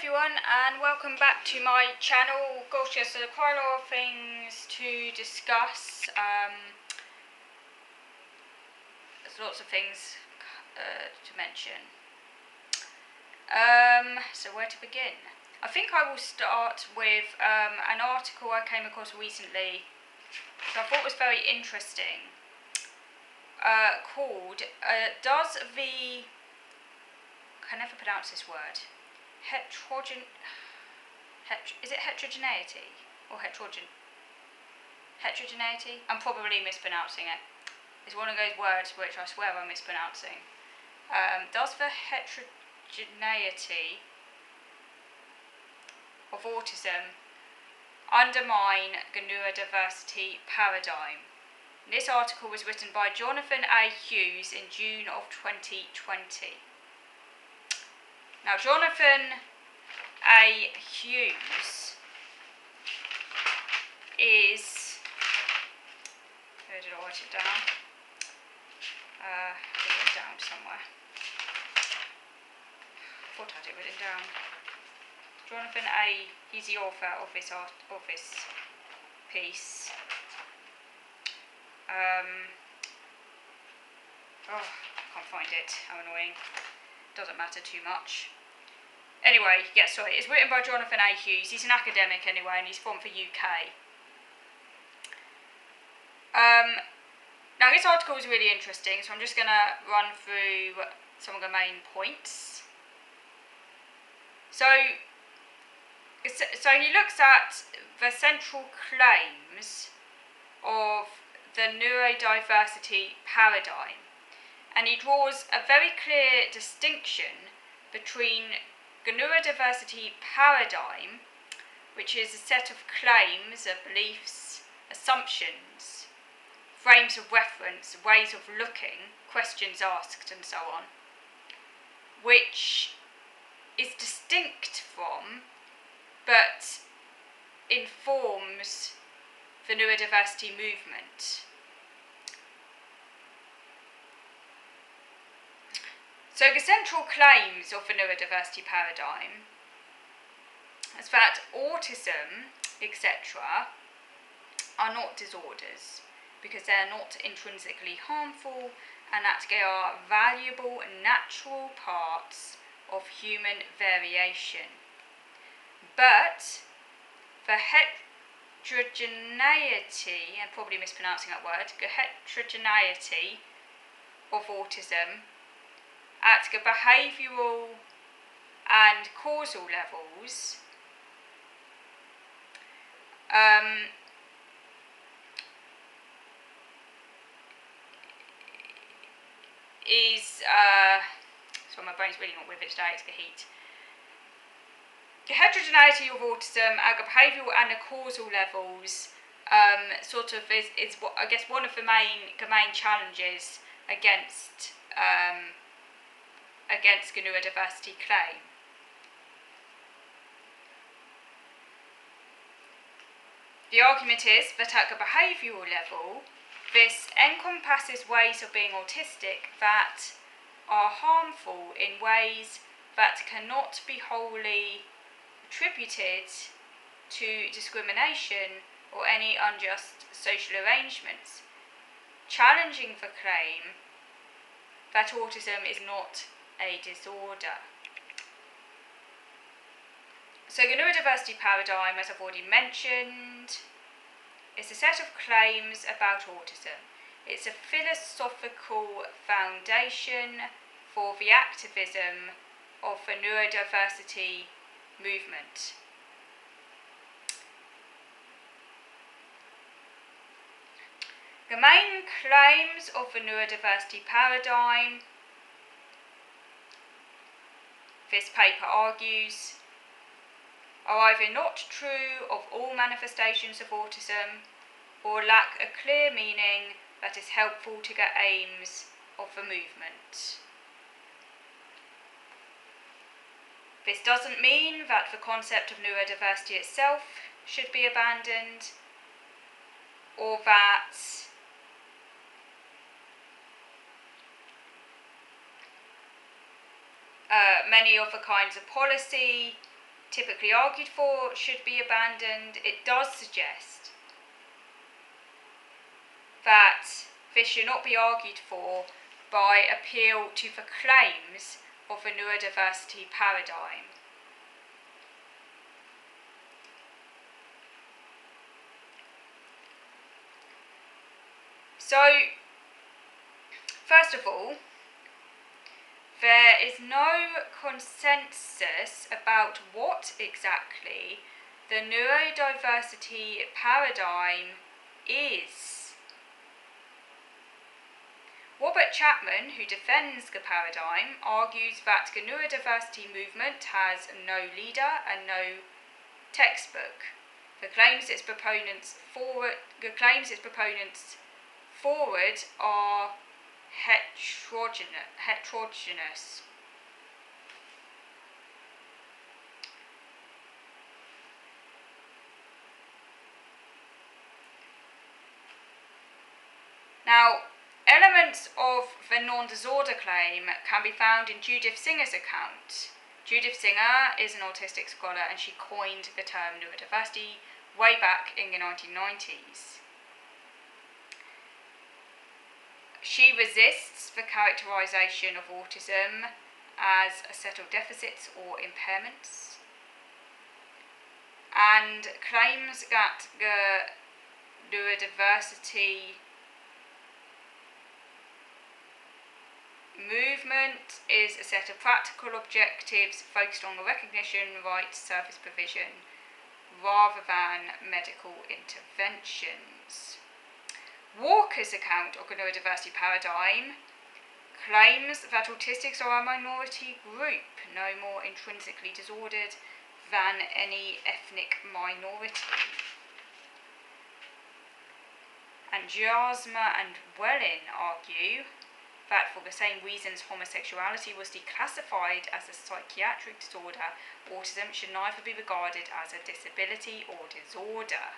everyone, and welcome back to my channel. Gosh, yes, there are quite a lot of things to discuss. There's lots of things to mention. So where to begin? I think I will start with an article I came across recently that I thought was very interesting, called Does the... I can never pronounce this word. Is it heterogeneity or heterogeneity? I'm probably mispronouncing it. It's one of those words which I swear I'm mispronouncing. Does the heterogeneity of autism undermine the neurodiversity paradigm? And this article was written by Jonathan A. Hughes in June of 2020. Now, Jonathan A. Hughes is... Where did I write it down? Put it down somewhere. I thought I had it written down. Jonathan A. He's the author of this piece. I can't find it. How annoying. Doesn't matter too much. Anyway, sorry, it's written by Jonathan A. Hughes. He's an academic anyway, and he's from the UK. Now, this article is really interesting, so I'm just going to run through some of the main points. So he looks at the central claims of the neurodiversity paradigm, and he draws a very clear distinction between the neurodiversity paradigm, which is a set of claims, beliefs, assumptions, frames of reference, ways of looking, questions asked, and so on, which is distinct from, but informs the neurodiversity movement. So the central claims of the neurodiversity paradigm is that autism, etc., are not disorders because they are not intrinsically harmful, and that they are valuable and natural parts of human variation. But the heterogeneity, I'm probably mispronouncing that word, the heterogeneity of autism at the behavioural and causal levels is so my brain's really not with it today, it's the heat. The heterogeneity of autism at the behavioural and the causal levels is what I guess one of the main challenges against the neurodiversity claim. The argument is that at the behavioural level, this encompasses ways of being autistic that are harmful in ways that cannot be wholly attributed to discrimination or any unjust social arrangements, challenging the claim that autism is not a disorder. So the neurodiversity paradigm, as I've already mentioned, is a set of claims about autism. It's a philosophical foundation for the activism of the neurodiversity movement. The main claims of the neurodiversity paradigm, this paper argues, are either not true of all manifestations of autism or lack a clear meaning that is helpful to the aims of the movement. This doesn't mean that the concept of neurodiversity itself should be abandoned, or that many of the kinds of policy typically argued for should be abandoned, it does suggest that this should not be argued for by appeal to the claims of the neurodiversity paradigm. So, first of all, there is no consensus about what exactly the neurodiversity paradigm is. Robert Chapman, who defends the paradigm, argues that the neurodiversity movement has no leader and no textbook. The claims its proponents forward are heterogeneous. Now, elements of the non-disorder claim can be found in Judith Singer's account. Judith Singer is an autistic scholar and she coined the term neurodiversity way back in the 1990s. She resists the characterization of autism as a set of deficits or impairments, and claims that the neurodiversity movement is a set of practical objectives focused on the recognition, rights, service provision, rather than medical interventions. Walker's account of the neurodiversity paradigm claims that autistics are a minority group, no more intrinsically disordered than any ethnic minority. And Jasma and Wellin argue that for the same reasons homosexuality was declassified as a psychiatric disorder, autism should neither be regarded as a disability or disorder,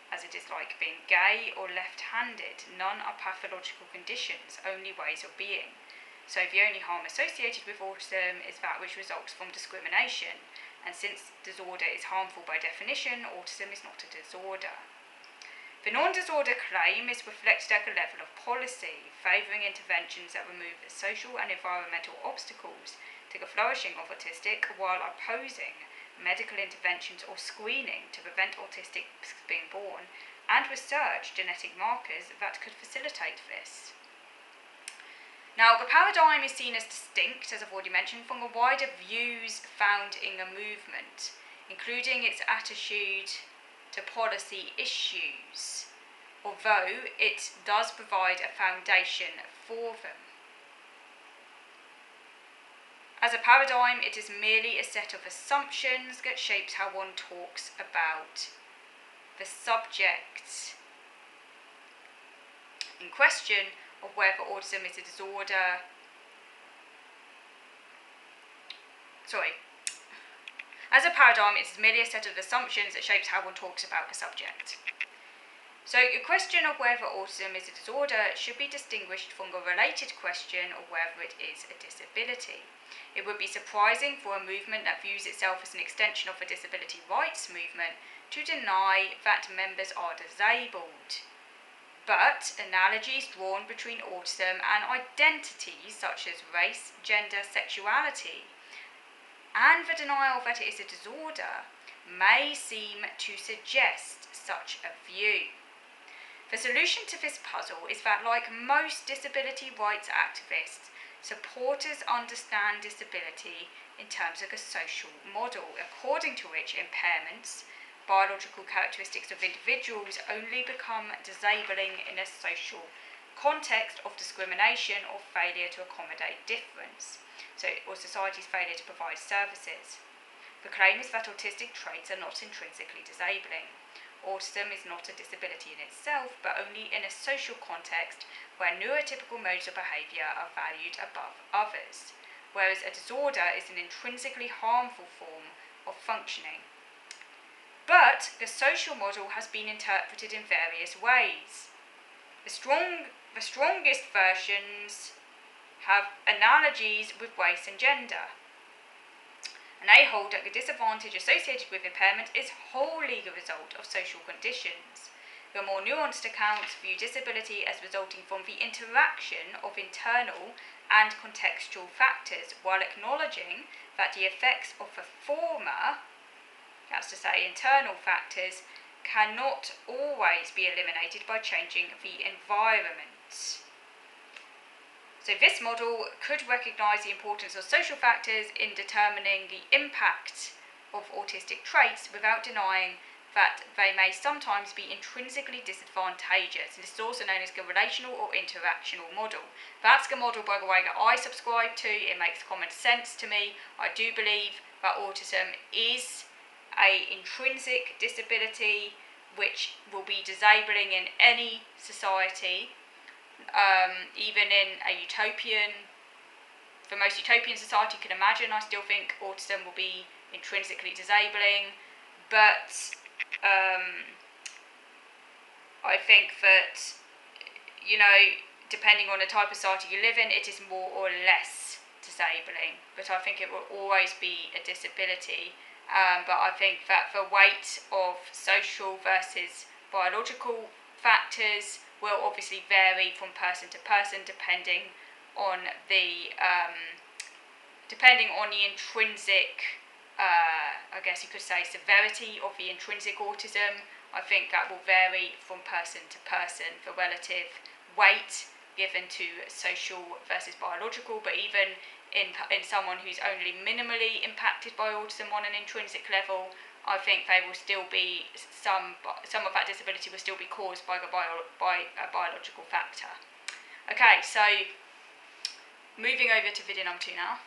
as it is like being gay or left-handed. None are pathological conditions, only ways of being. So the only harm associated with autism is that which results from discrimination, and since disorder is harmful by definition, autism is not a disorder. The non-disorder claim is reflected at the level of policy, favouring interventions that remove the social and environmental obstacles to the flourishing of autistic, while opposing medical interventions or screening to prevent autistics being born, and research genetic markers that could facilitate this. Now, the paradigm is seen as distinct, as I've already mentioned, from the wider views found in the movement, including its attitude to policy issues, although it does provide a foundation for them. As a paradigm, it is merely a set of assumptions that shapes how one talks about the subject in question of whether autism is a disorder. As a paradigm, it is merely a set of assumptions that shapes how one talks about the subject. So the question of whether autism is a disorder should be distinguished from the related question of whether it is a disability. It would be surprising for a movement that views itself as an extension of the disability rights movement to deny that members are disabled. But analogies drawn between autism and identities such as race, gender, sexuality, and the denial that it is a disorder may seem to suggest such a view. The solution to this puzzle is that, like most disability rights activists, supporters understand disability in terms of a social model, according to which impairments, biological characteristics of individuals, only become disabling in a social context of discrimination or failure to accommodate difference, or society's failure to provide services. The claim is that autistic traits are not intrinsically disabling. Autism is not a disability in itself, but only in a social context where neurotypical modes of behaviour are valued above others, whereas a disorder is an intrinsically harmful form of functioning. But the social model has been interpreted in various ways. The strongest versions have analogies with race and gender. And they hold that the disadvantage associated with impairment is wholly the result of social conditions. The more nuanced accounts view disability as resulting from the interaction of internal and contextual factors, while acknowledging that the effects of the former, that's to say internal factors, cannot always be eliminated by changing the environment. So this model could recognise the importance of social factors in determining the impact of autistic traits without denying that they may sometimes be intrinsically disadvantageous. And this is also known as the relational or interactional model. That's the model, by the way, that I subscribe to. It makes common sense to me. I do believe that autism is an intrinsic disability which will be disabling in any society, even in a utopian, the most utopian society you can imagine. I still think autism will be intrinsically disabling, but I think that, you know, depending on the type of society you live in, it is more or less disabling, but I think it will always be a disability. But I think that the weight of social versus biological factors will obviously vary from person to person, depending on the intrinsic, I guess you could say, severity of the intrinsic autism. I think that will vary from person to person, the relative weight given to social versus biological, but even in someone who's only minimally impacted by autism on an intrinsic level, I think they will still be, some of that disability will still be caused by a biological factor. Okay, so moving over to video number 2 now.